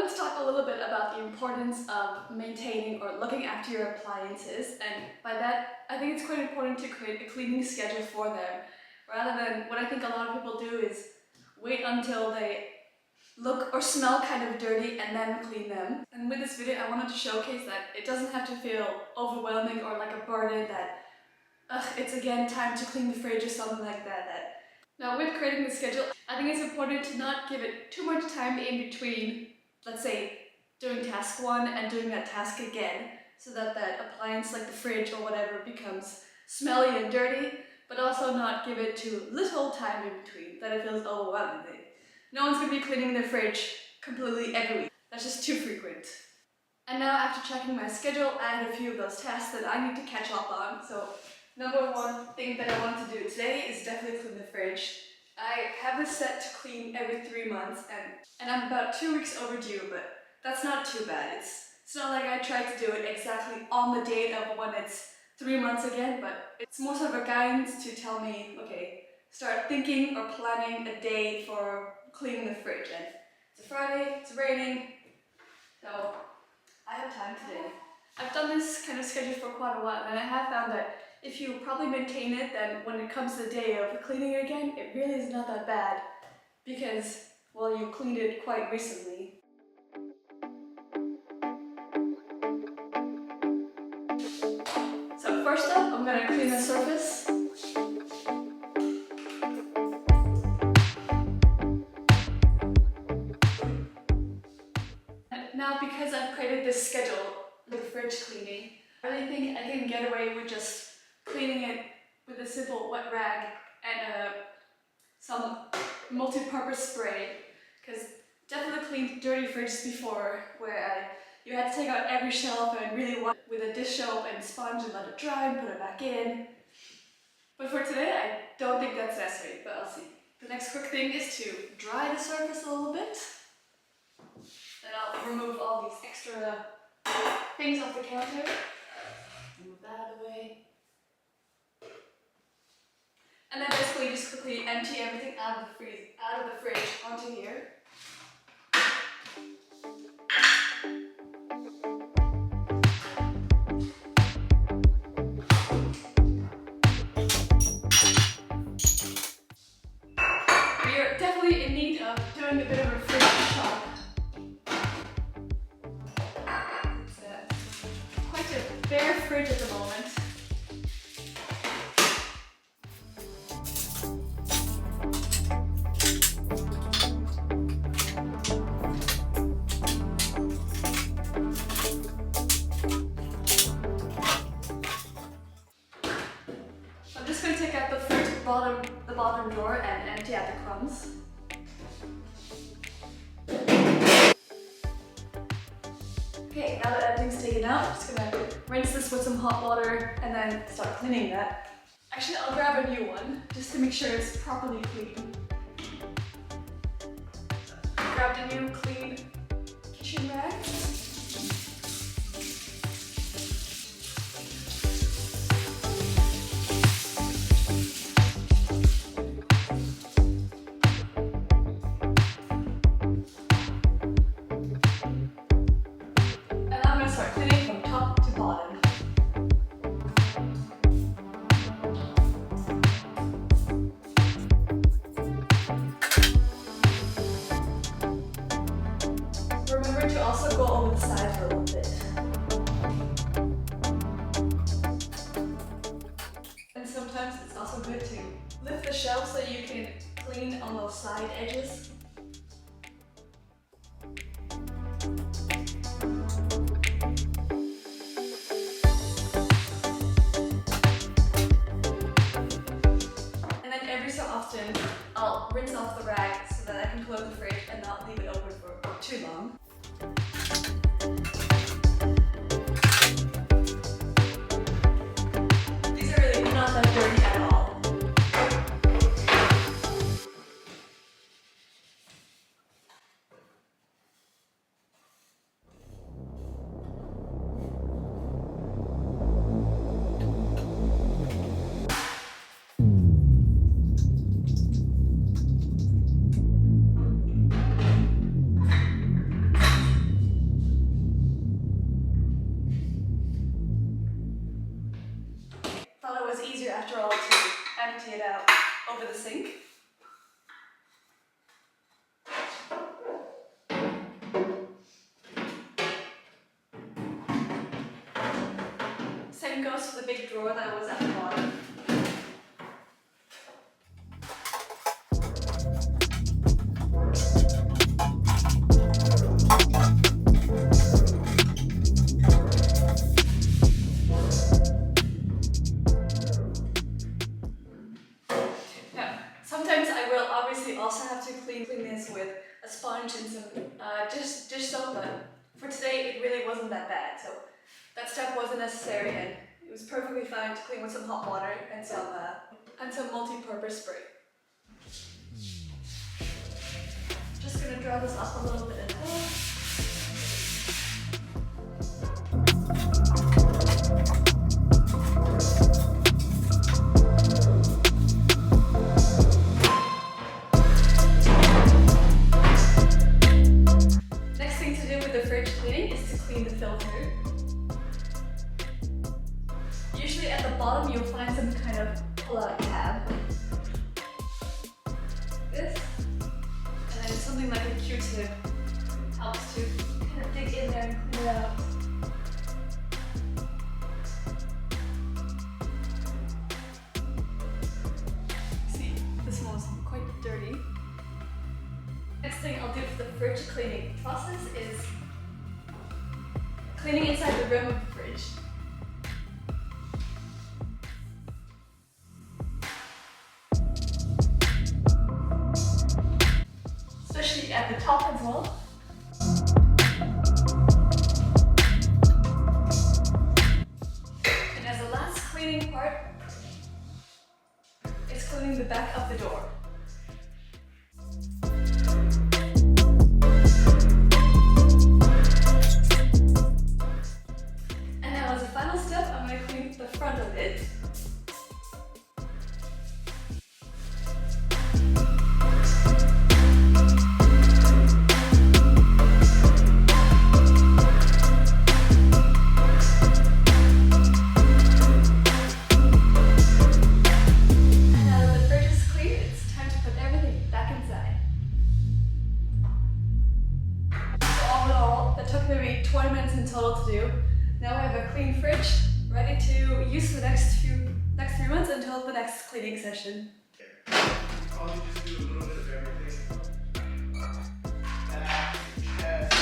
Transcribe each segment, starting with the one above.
wanted to talk a little bit about the importance of maintaining or looking after your appliances, and by that I think it's quite important to create a cleaning schedule for them, rather than what I think a lot of people do is wait until they look or smell kind of dirty and then clean them. And with this video I wanted to showcase that it doesn't have to feel overwhelming or like a burden that it's again time to clean the fridge or something like that. Now with creating the schedule, I think it's important to not give it too much time in between, let's say, doing task 1 and doing that task again, so that that appliance like the fridge or whatever becomes smelly and dirty, but also not give it too little time in between, that it feels overwhelming. No one's going to be cleaning their fridge completely every week. That's just too frequent. And now after checking my schedule, I had a few of those tasks that I need to catch up on. So number one thing that I want to do today is definitely clean the fridge. I have this set to clean every 3 months and I'm about 2 weeks overdue, but that's not too bad. It's not like I try to do it exactly on the date of when it's 3 months again, but it's more sort of a guidance to tell me, okay, start thinking or planning a day for cleaning the fridge. And it's a Friday, it's raining, so I have time today. I've done this kind of schedule for quite a while and I have found that if you probably maintain it, then when it comes to the day of cleaning it again, it really is not that bad because, well, you cleaned it quite recently. So first up, I'm going to clean the surface. Now, because I've created this schedule with fridge cleaning, I really think I can get away with just cleaning it with a simple wet rag and some multi-purpose spray, because definitely cleaned dirty fridges before where you had to take out every shelf and really wash with a dish soap and sponge and let it dry and put it back in. But for today, I don't think that's necessary, but I'll see. The next quick thing is to dry the surface a little bit. Then I'll remove all these extra things off the counter. Move that out of the way. And then basically just quickly empty everything out of the fridge onto here. We're definitely in need of doing a bit of a fridge shop. It's quite a bare fridge at the moment. I'm just going to take out the bottom drawer and empty out the crumbs. Okay, now that everything's taken out, I'm just going to rinse this with some hot water and then start cleaning that. Actually, I'll grab a new one just to make sure it's properly clean. I grabbed a new clean kitchen rag. Remember to also go over the sides a little bit. And sometimes it's also good to lift the shelf so you can clean on those side edges. And then every so often I'll rinse off the rag so that I can close the fridge and not leave it open for too long. These are really not that dirty at all. after all to empty it out over the sink. Same goes for the big drawer that was at the bottom. Now, sometimes I will obviously also have to clean this with a sponge and some dish soap, but for today it really wasn't that bad, so that step wasn't necessary, and it was perfectly fine to clean with some hot water and some multi-purpose spray. Just gonna draw this up a little bit and next thing to do with the fridge cleaning is to clean the filter. Usually at the bottom you'll find some kind of pull-out tab. This. And then something like a Q-tip helps to kind of dig in there and clean it out. See, this one's quite dirty. Next thing I'll do for the fridge cleaning process is cleaning inside the rim of the fridge. Especially at the top as well. And as the last cleaning part, it's cleaning the back of the door. And now as a final step, I'm going to clean the front of it. Total to do. Now we have a clean fridge ready to use for the next 3 months until the next cleaning session. Probably just do a little bit of everything. Back, chest,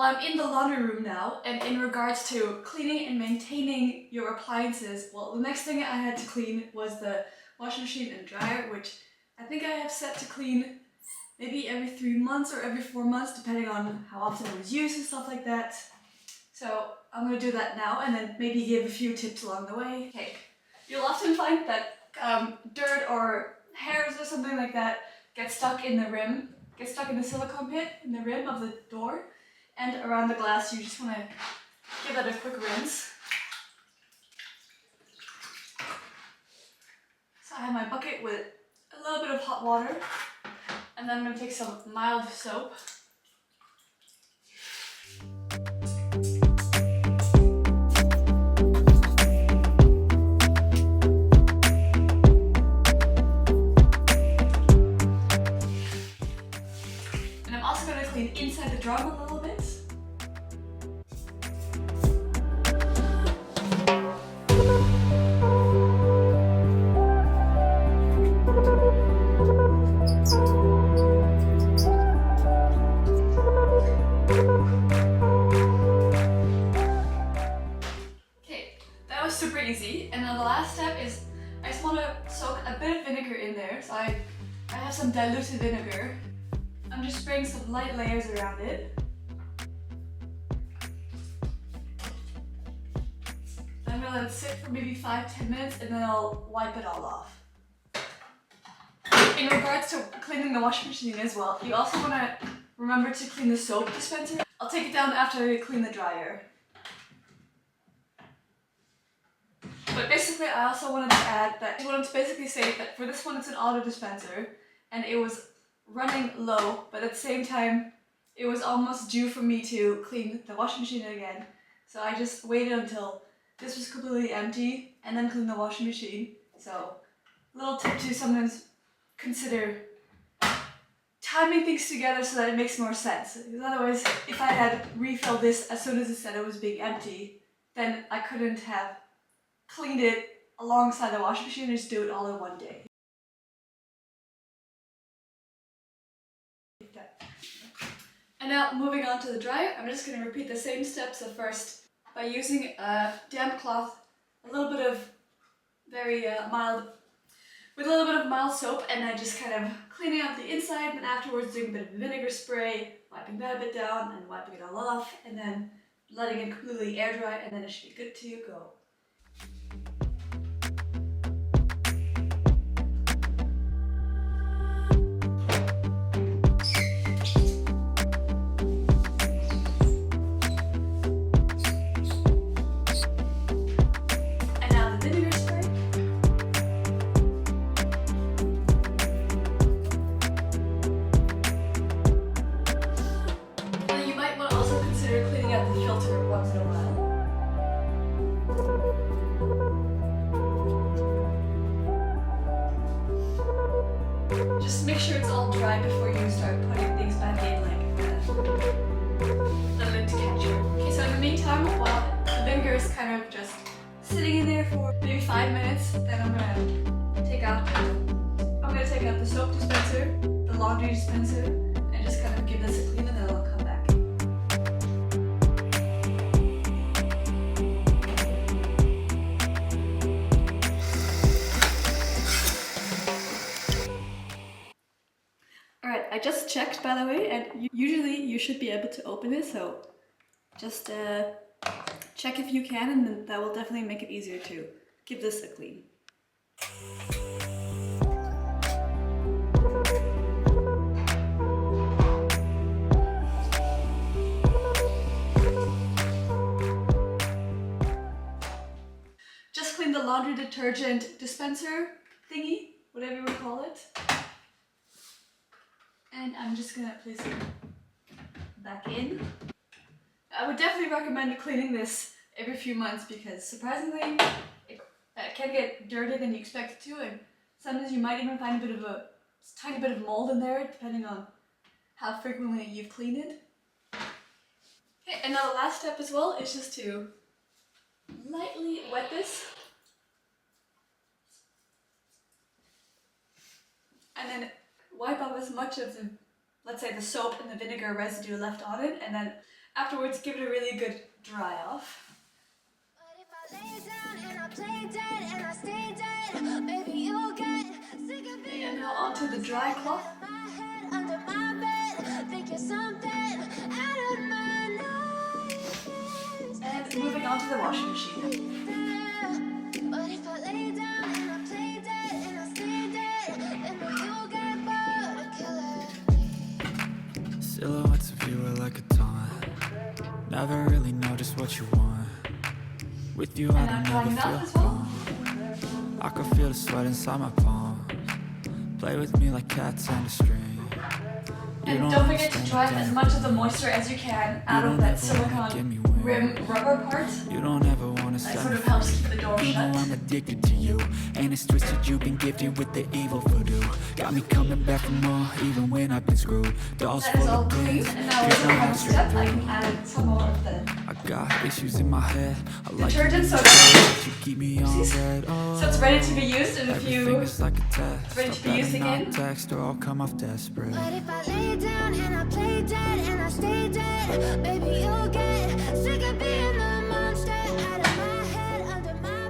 I'm in the laundry room now, and in regards to cleaning and maintaining your appliances, well, the next thing I had to clean was the washing machine and dryer, which I think I have set to clean maybe every 3 months or every 4 months, depending on how often it was used and stuff like that. So I'm going to do that now and then maybe give a few tips along the way. Okay, you'll often find that dirt or hairs or something like that get stuck in the rim, get stuck in the silicone pit in the rim of the door. And around the glass, you just want to give that a quick rinse. So I have my bucket with a little bit of hot water, and then I'm going to take some mild soap. And I'm also going to clean inside the drum a little bit. super easy. And then the last step is I just want to soak a bit of vinegar in there. So I have some diluted vinegar. I'm just spraying some light layers around it. I'm gonna let it sit for maybe 5-10 minutes and then I'll wipe it all off. In regards to cleaning the washing machine as well, you also want to remember to clean the soap dispenser. I'll take it down after I clean the dryer. But basically I also wanted to add that I wanted to basically say that for this one it's an auto dispenser and it was running low, but at the same time it was almost due for me to clean the washing machine again. So I just waited until this was completely empty and then cleaned the washing machine. So a little tip to sometimes consider timing things together so that it makes more sense. Because otherwise, if I had refilled this as soon as it said it was being empty, then I couldn't have cleaned it alongside the washing machine and just do it all in one day. And now moving on to the dryer, I'm just going to repeat the same steps at first by using a damp cloth, a little bit of very mild soap, and then just kind of cleaning out the inside, and afterwards doing a bit of vinegar spray, wiping that a bit down and wiping it all off, and then letting it completely air dry, and then it should be good to go. Just make sure it's all dry before you start putting things back in, like the lint catcher. Okay, so in the meantime, while the vinegar is kind of just sitting in there for maybe 5 minutes, then I'm gonna take out the soap dispenser, the laundry dispenser, and just kind of give this a clean, and then I'll come back. Alright, I just checked, by the way, and usually you should be able to open it, so just check if you can, and then that will definitely make it easier to give this a clean. Just clean the laundry detergent dispenser thingy, whatever you would call it. And I'm just gonna place it back in. I would definitely recommend cleaning this every few months because surprisingly, it can get dirtier than you expect it to, and sometimes you might even find a tiny bit of mold in there depending on how frequently you've cleaned it. Okay, and now the last step as well is just to lightly wet this. And then wipe off as much of the, let's say, the soap and the vinegar residue left on it, and then afterwards give it a really good dry off. And now onto the dry cloth. And moving on to the washing machine. Silhouettes of you are like a taunt. Never really know just what you want. With you I don't ever feel calm. I can feel the sweat inside my palms. Play with me like cats on a string. And don't forget to drive as much of the moisture as you can out of that silicone rim rubber part. You don't ever wanna that sort of helps keep the door shut. You know I'm addicted to you, and it's twisted. You've been gifted with the evil voodoo. Got me coming back for more, even when I've been screwed. Dolls that is all clean, and now we're going to have a step. I can add some more of the I got issues in my head. I like detergent, so it's ready to be used in a few. It's ready to be used again. Text or I'll come off desperate. But if I lay down and I play dead and I stay dead, baby you'll get sick of being the monster out of my head, under my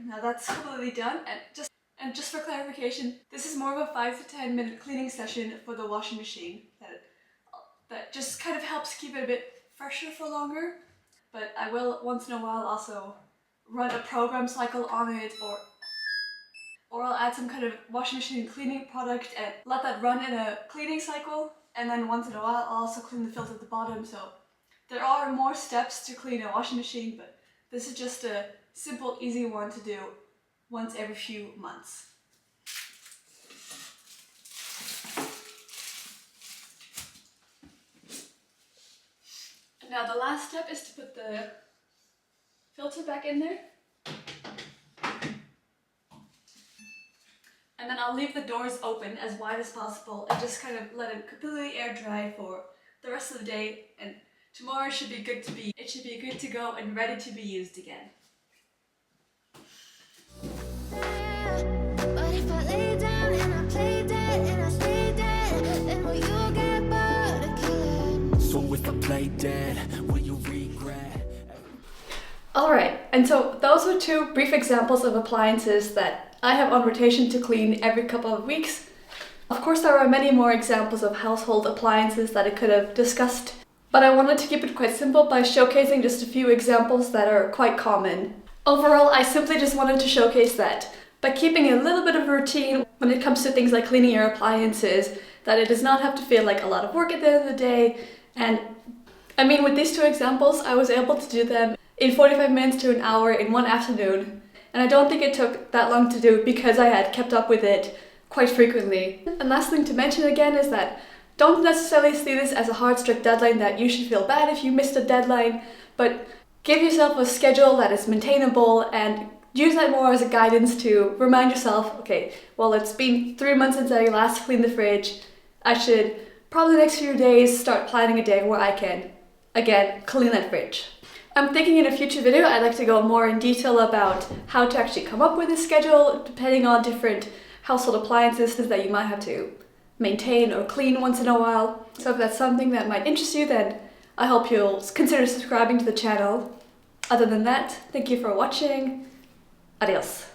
now that's completely done, and just for clarification, this is more of a 5 to 10 minute cleaning session for the washing machine that just kind of helps keep it a bit fresher for longer. But I will once in a while also run a program cycle on it, or I'll add some kind of washing machine cleaning product and let that run in a cleaning cycle, and then once in a while I'll also clean the filter at the bottom. So there are more steps to clean a washing machine, but this is just a simple, easy one to do once every few months. And now the last step is to put the filter back in there. And then I'll leave the doors open as wide as possible and just kind of let it completely air dry for the rest of the day, and tomorrow should be good to go and ready to be used again. But if I lay down and I play dead and I stay dead, then will you get bored of killing? So if I play dead, will you regret? Alright, and so those were two brief examples of appliances that I have on rotation to clean every couple of weeks. Of course, there are many more examples of household appliances that I could have discussed, but I wanted to keep it quite simple by showcasing just a few examples that are quite common. Overall, I simply just wanted to showcase that by keeping a little bit of a routine when it comes to things like cleaning your appliances, that it does not have to feel like a lot of work at the end of the day. And I mean, with these two examples, I was able to do them in 45 minutes to an hour in one afternoon. And I don't think it took that long to do because I had kept up with it quite frequently. And last thing to mention again is that don't necessarily see this as a hard, strict deadline that you should feel bad if you missed a deadline, but give yourself a schedule that is maintainable and use that more as a guidance to remind yourself, okay, well, it's been 3 months since I last cleaned the fridge. I should probably the next few days start planning a day where I can, again, clean that fridge. I'm thinking in a future video I'd like to go more in detail about how to actually come up with a schedule depending on different household appliances that you might have to maintain or clean once in a while. So if that's something that might interest you, then I hope you'll consider subscribing to the channel. Other than that, thank you for watching. Adios.